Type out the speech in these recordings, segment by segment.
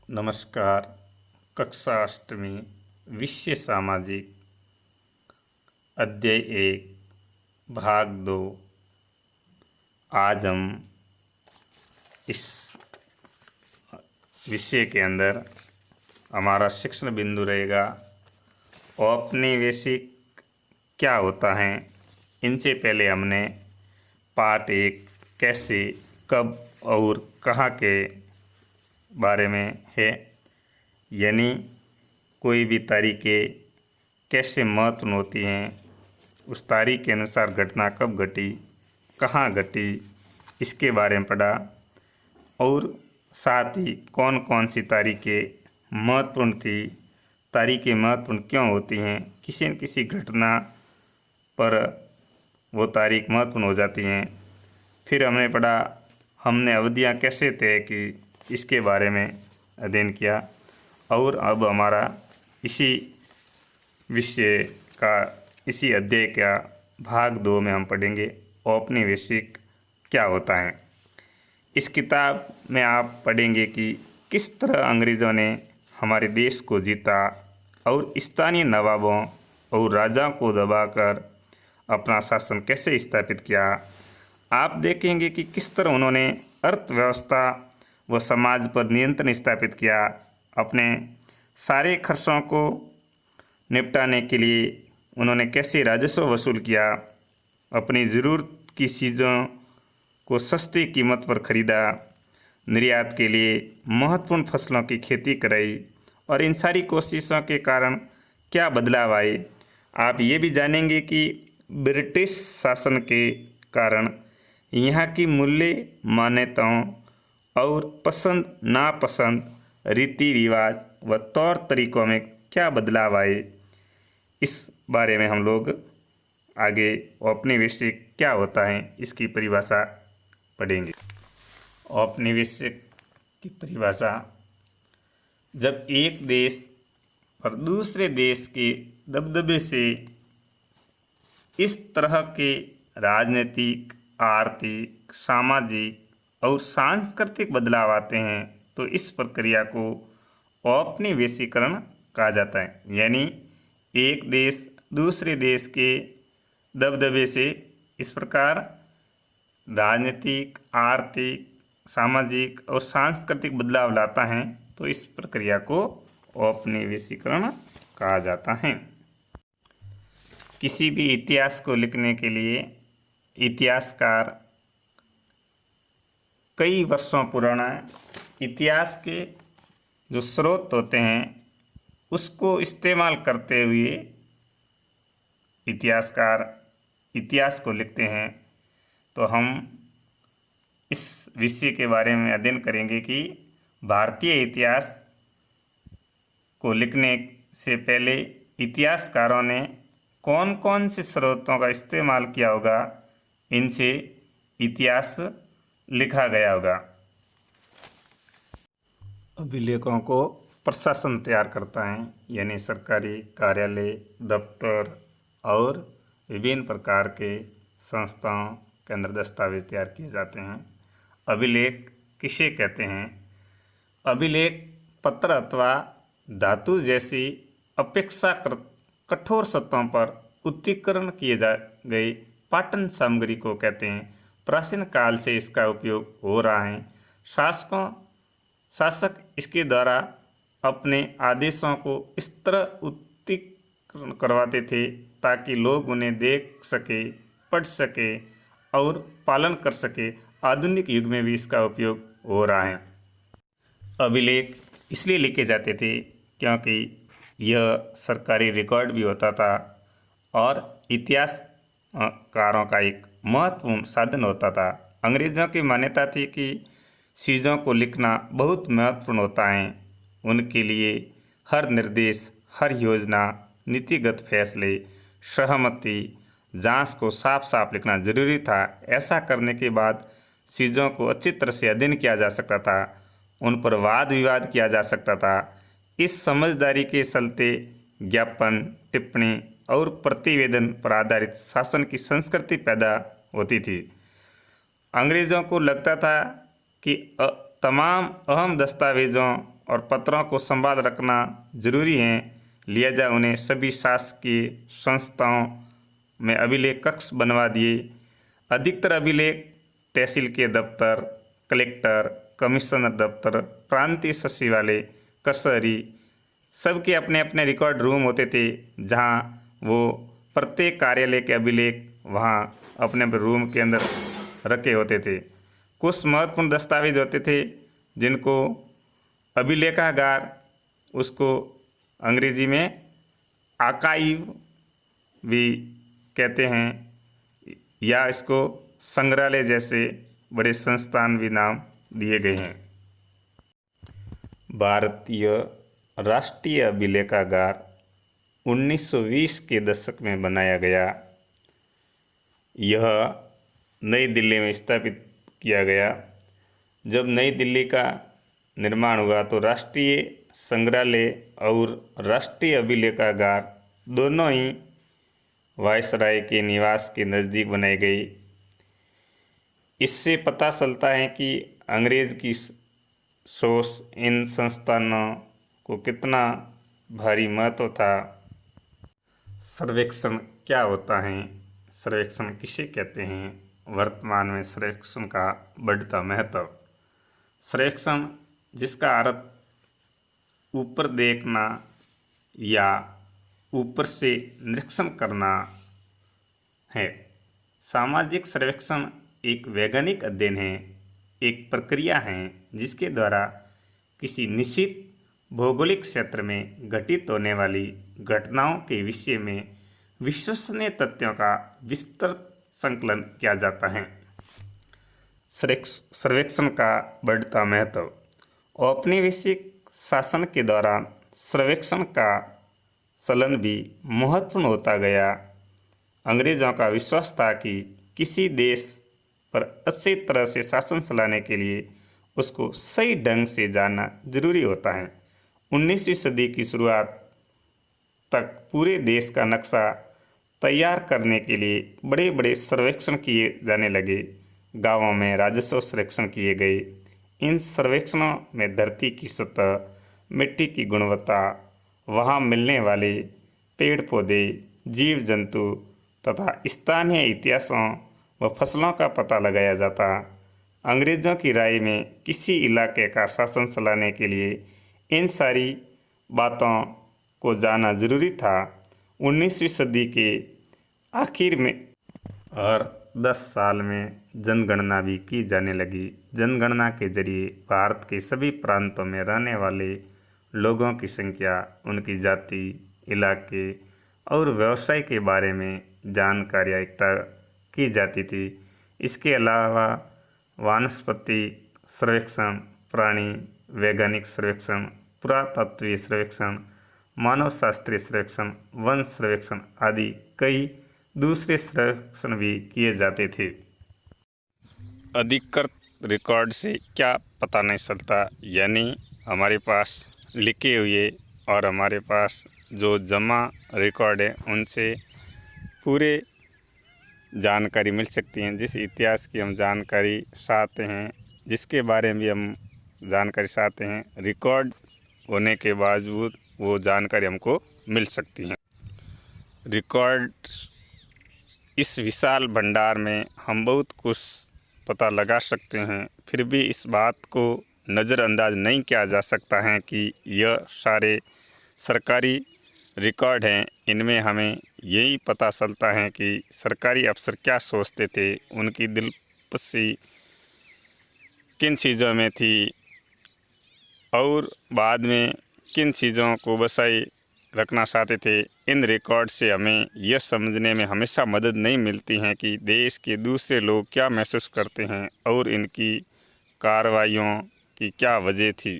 नमस्कार। कक्षा अष्टमी विषय सामाजिक अध्याय 1 भाग 2। आज हम इस विषय के अंदर हमारा शिक्षण बिंदु रहेगा औपनिवेशिक क्या होता है। इनसे पहले हमने पाठ 1 कैसे, कब और कहाँ के बारे में है, यानी कोई भी तारीखें कैसे महत्वपूर्ण होती हैं, उस तारीख के अनुसार घटना कब घटी, कहाँ घटी, इसके बारे में पढ़ा। और साथ ही कौन कौन सी तारीखें महत्वपूर्ण थी, तारीखें महत्वपूर्ण क्यों होती हैं, किसी न किसी घटना पर वो तारीख महत्वपूर्ण हो जाती हैं। फिर हमने पढ़ा हमने अवधियाँ कैसे तय की, इसके बारे में अध्ययन किया। और अब हमारा इसी विषय का इसी अध्याय का भाग 2 में हम पढ़ेंगे औपनिवेशिक क्या होता है। इस किताब में आप पढ़ेंगे कि किस तरह अंग्रेज़ों ने हमारे देश को जीता और स्थानीय नवाबों और राजाओं को दबाकर अपना शासन कैसे स्थापित किया। आप देखेंगे कि किस तरह उन्होंने अर्थव्यवस्था व समाज पर नियंत्रण स्थापित किया। अपने सारे खर्चों को निपटाने के लिए उन्होंने कैसे राजस्व वसूल किया, अपनी ज़रूरत की चीज़ों को सस्ती कीमत पर खरीदा, निर्यात के लिए महत्वपूर्ण फसलों की खेती कराई और इन सारी कोशिशों के कारण क्या बदलाव आए। आप ये भी जानेंगे कि ब्रिटिश शासन के कारण यहाँ की मूल्य मान्यताओं और पसंद नापसंद, रीति रिवाज व तौर तरीक़ों में क्या बदलाव आए। इस बारे में हम लोग आगे औपनिवेशिक क्या होता है इसकी परिभाषा पढ़ेंगे। औपनिवेशिक की परिभाषा, जब एक देश और दूसरे देश के दबदबे से इस तरह के राजनीतिक, आर्थिक, सामाजिक और सांस्कृतिक बदलाव आते हैं तो इस प्रक्रिया को औपनिवेशीकरण कहा जाता है। यानी एक देश दूसरे देश के दबदबे से इस प्रकार राजनीतिक, आर्थिक, सामाजिक और सांस्कृतिक बदलाव लाता है तो इस प्रक्रिया को औपनिवेशीकरण कहा जाता है। किसी भी इतिहास को लिखने के लिए इतिहासकार कई वर्षों पुराना इतिहास के जो स्रोत होते हैं उसको इस्तेमाल करते हुए इतिहासकार इतिहास को लिखते हैं। तो हम इस विषय के बारे में अध्ययन करेंगे कि भारतीय इतिहास को लिखने से पहले इतिहासकारों ने कौन कौन से स्रोतों का इस्तेमाल किया होगा, इनसे इतिहास लिखा गया होगा। अभिलेखों को प्रशासन तैयार करता है, यानी सरकारी कार्यालय, दफ्तर और विभिन्न प्रकार के संस्थाओं के अंदर दस्तावेज तैयार किए जाते हैं। अभिलेख किसे कहते हैं? अभिलेख पत्र अथवा धातु जैसी अपेक्षाकृत कठोर सतहों पर उत्कीर्ण किए गए पाटन सामग्री को कहते हैं। प्राचीन काल से इसका उपयोग हो रहा है। शासक इसके द्वारा अपने आदेशों को इस तरह उत्कीर्ण करवाते थे ताकि लोग उन्हें देख सके, पढ़ सके और पालन कर सके। आधुनिक युग में भी इसका उपयोग हो रहा है। अभिलेख इसलिए लिखे जाते थे क्योंकि यह सरकारी रिकॉर्ड भी होता था और इतिहासकारों का एक महत्वपूर्ण साधन होता था। अंग्रेज़ों की मान्यता थी कि चीज़ों को लिखना बहुत महत्वपूर्ण होता है। उनके लिए हर निर्देश, हर योजना, नीतिगत फैसले, सहमति, जांच को साफ साफ लिखना जरूरी था। ऐसा करने के बाद चीज़ों को अच्छी तरह से अध्ययन किया जा सकता था, उन पर वाद विवाद किया जा सकता था। इस समझदारी के चलते ज्ञापन, टिप्पणी और प्रतिवेदन पर आधारित शासन की संस्कृति पैदा होती थी। अंग्रेज़ों को लगता था कि तमाम अहम दस्तावेज़ों और पत्रों को संभाल रखना जरूरी है, लिहाजा उन्हें सभी शासकीय संस्थाओं में अभिलेख कक्ष बनवा दिए। अधिकतर अभिलेख तहसील के दफ्तर, कलेक्टर, कमिश्नर दफ्तर, प्रांतीय सचिवालय, कचहरी सबके अपने अपने रिकॉर्ड रूम होते थे, जहां वो प्रत्येक कार्यालय के अभिलेख वहां अपने अपने रूम के अंदर रखे होते थे। कुछ महत्वपूर्ण दस्तावेज होते थे जिनको अभिलेखागार, उसको अंग्रेजी में आर्काइव भी कहते हैं, या इसको संग्रहालय जैसे बड़े संस्थान भी नाम दिए गए हैं। भारतीय राष्ट्रीय अभिलेखागार 1920 के दशक में बनाया गया। यह नई दिल्ली में स्थापित किया गया। जब नई दिल्ली का निर्माण हुआ तो राष्ट्रीय संग्रहालय और राष्ट्रीय अभिलेखागार दोनों ही वायसराय के निवास के नज़दीक बनाई गई। इससे पता चलता है कि अंग्रेज की सोच इन संस्थानों को कितना भारी महत्व था। सर्वेक्षण क्या होता है? सर्वेक्षण किसे कहते हैं? वर्तमान में सर्वेक्षण का बढ़ता महत्व। सर्वेक्षण, जिसका अर्थ ऊपर देखना या ऊपर से निरीक्षण करना है। सामाजिक सर्वेक्षण एक वैज्ञानिक अध्ययन है, एक प्रक्रिया है जिसके द्वारा किसी निश्चित भौगोलिक क्षेत्र में घटित होने वाली घटनाओं के विषय में विश्वसनीय तथ्यों का विस्तृत संकलन किया जाता है। सर्वेक्षण का बढ़ता महत्व। औपनिवेशिक शासन के दौरान सर्वेक्षण का चलन भी महत्वपूर्ण होता गया। अंग्रेजों का विश्वास था कि किसी देश पर अच्छी तरह से शासन चलाने के लिए उसको सही ढंग से जानना जरूरी होता है। 19वीं सदी की शुरुआत तक पूरे देश का नक्शा तैयार करने के लिए बड़े बड़े सर्वेक्षण किए जाने लगे। गांवों में राजस्व सर्वेक्षण किए गए। इन सर्वेक्षणों में धरती की सतह, मिट्टी की गुणवत्ता, वहां मिलने वाले पेड़ पौधे, जीव जंतु तथा स्थानीय इतिहासों व फसलों का पता लगाया जाता। अंग्रेजों की राय में किसी इलाके का शासन चलाने के लिए इन सारी बातों को जानना जरूरी था। 19वीं सदी के आखिर में हर 10 साल में जनगणना भी की जाने लगी। जनगणना के जरिए भारत के सभी प्रांतों में रहने वाले लोगों की संख्या, उनकी जाति, इलाके और व्यवसाय के बारे में जानकारियाँ इकट्ठा की जाती थी। इसके अलावा वानस्पतिक सर्वेक्षण, प्राणी वैज्ञानिक सर्वेक्षण, पुरातत्वीय सर्वेक्षण, मानवशास्त्रीय सर्वेक्षण, वन सर्वेक्षण आदि कई दूसरे सर्वेक्षण भी किए जाते थे। अधिकृत रिकॉर्ड से क्या पता नहीं चलता, यानी हमारे पास लिखे हुए और हमारे पास जो जमा रिकॉर्ड है उनसे पूरे जानकारी मिल सकती है। जिस इतिहास की हम जानकारी चाहते हैं, जिसके बारे में हम जानकारी चाहते हैं, रिकॉर्ड होने के बावजूद वो जानकारी हमको मिल सकती है। रिकॉर्ड इस विशाल भंडार में हम बहुत कुछ पता लगा सकते हैं, फिर भी इस बात को नज़रअंदाज नहीं किया जा सकता है कि यह सारे सरकारी रिकॉर्ड हैं। इनमें हमें यही पता चलता है कि सरकारी अफसर क्या सोचते थे, उनकी दिलचस्पी किन चीज़ों में थी और बाद में किन चीज़ों को बचाए रखना चाहते थे। इन रिकॉर्ड से हमें यह समझने में हमेशा मदद नहीं मिलती है कि देश के दूसरे लोग क्या महसूस करते हैं और इनकी कार्रवाइयों की क्या वजह थी।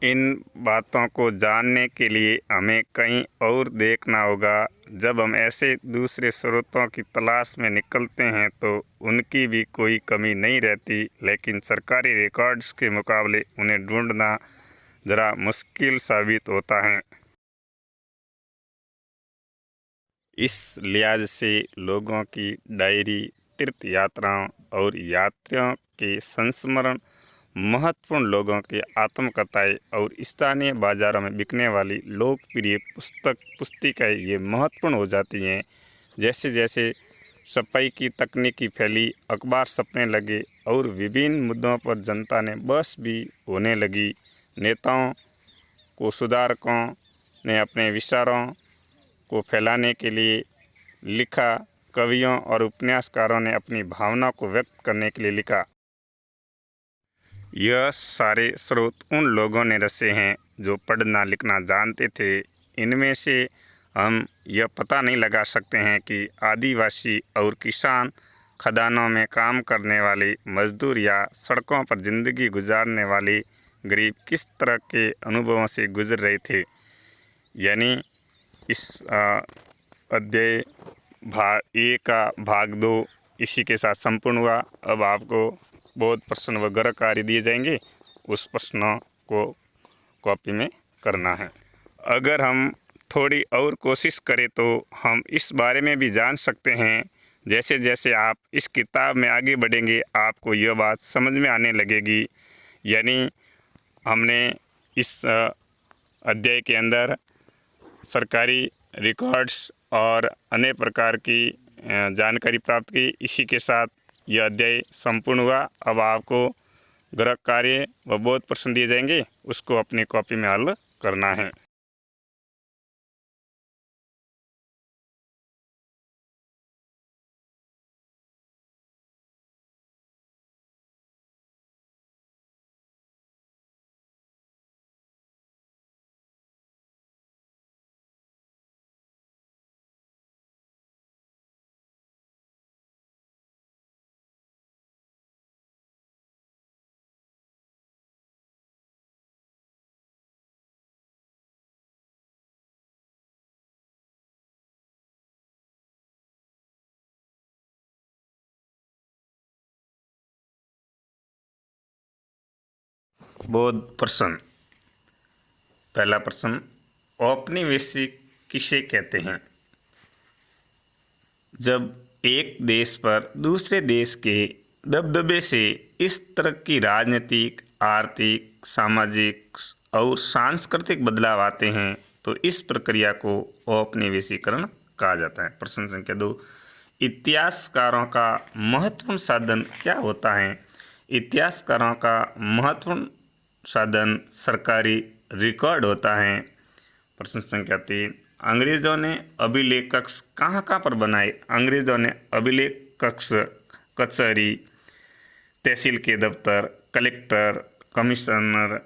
इन बातों को जानने के लिए हमें कहीं और देखना होगा। जब हम ऐसे दूसरे स्रोतों की तलाश में निकलते हैं तो उनकी भी कोई कमी नहीं रहती, लेकिन सरकारी रिकॉर्ड्स के मुकाबले उन्हें ढूंढना ज़रा मुश्किल साबित होता है। इस लिहाज से लोगों की डायरी, तीर्थ यात्राओं और यात्रियों के संस्मरण महत्वपूर्ण लोगों की आत्मकथाएं और स्थानीय बाज़ारों में बिकने वाली लोकप्रिय पुस्तिकाएं ये महत्वपूर्ण हो जाती हैं। जैसे जैसे छपाई की तकनीकी फैली, अखबार छपने लगे और विभिन्न मुद्दों पर जनता ने बहस भी होने लगी। नेताओं को सुधारकों ने अपने विचारों को फैलाने के लिए लिखा, कवियों और उपन्यासकारों ने अपनी भावना को व्यक्त करने के लिए लिखा। यह सारे स्रोत उन लोगों ने रचे हैं जो पढ़ना लिखना जानते थे। इनमें से हम यह पता नहीं लगा सकते हैं कि आदिवासी और किसान, खदानों में काम करने वाले मजदूर या सड़कों पर ज़िंदगी गुजारने वाले गरीब किस तरह के अनुभवों से गुजर रहे थे। यानी इस अध्याय भाग 1 का भाग 2 इसी के साथ संपूर्ण हुआ। अब आपको बहुत प्रश्न व गृह कार्य दिए जाएंगे, उस प्रश्नों को कॉपी में करना है। अगर हम थोड़ी और कोशिश करें तो हम इस बारे में भी जान सकते हैं। जैसे जैसे आप इस किताब में आगे बढ़ेंगे आपको यह बात समझ में आने लगेगी। यानी हमने इस अध्याय के अंदर सरकारी रिकॉर्ड्स और अन्य प्रकार की जानकारी प्राप्त की। इसी के साथ यह अध्याय संपूर्ण हुआ। अब आपको गृह कार्य व बोध प्रश्न दिए जाएंगे, उसको अपनी कॉपी में हल करना है। बोध प्रश्न। पहला प्रश्न, औपनिवेशिक किसे कहते हैं? जब एक देश पर दूसरे देश के दबदबे से इस तरह की राजनीतिक, आर्थिक, सामाजिक और सांस्कृतिक बदलाव आते हैं तो इस प्रक्रिया को औपनिवेशीकरण कहा जाता है। प्रश्न संख्या 2, इतिहासकारों का महत्वपूर्ण साधन क्या होता है? इतिहासकारों का महत्वपूर्ण साधन सरकारी रिकॉर्ड होता है। प्रश्न संख्या 3, अंग्रेज़ों ने अभिलेख कक्ष कहाँ कहाँ पर बनाए? अंग्रेज़ों ने अभिलेख कक्ष कचहरी, तहसील के दफ्तर, कलेक्टर, कमिश्नर,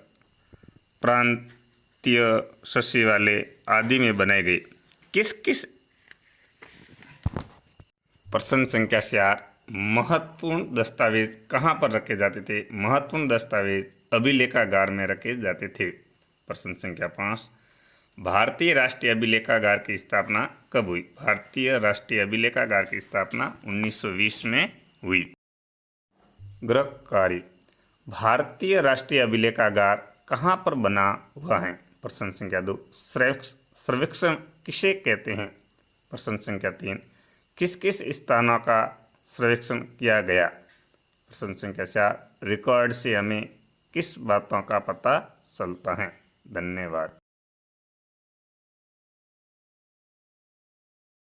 प्रांतीय सचिवालय आदि में बनाए गए। किस किस प्रश्न संख्या 4, महत्वपूर्ण दस्तावेज कहाँ पर रखे जाते थे? महत्वपूर्ण दस्तावेज अभिलेखागार में रखे जाते थे। प्रश्न संख्या 5, भारतीय राष्ट्रीय अभिलेखागार की स्थापना कब हुई? भारतीय राष्ट्रीय अभिलेखागार की स्थापना 1920 में हुई। गृह कार्य, भारतीय राष्ट्रीय अभिलेखागार कहाँ पर बना हुआ है? प्रश्न संख्या 2, सर्वेक्षण किसे कहते हैं? प्रश्न संख्या 3, किस किस स्थानों का सर्वेक्षण किया गया? प्रश्न संख्या 4, रिकॉर्ड से हमें किस बातों का पता चलता है? धन्यवाद।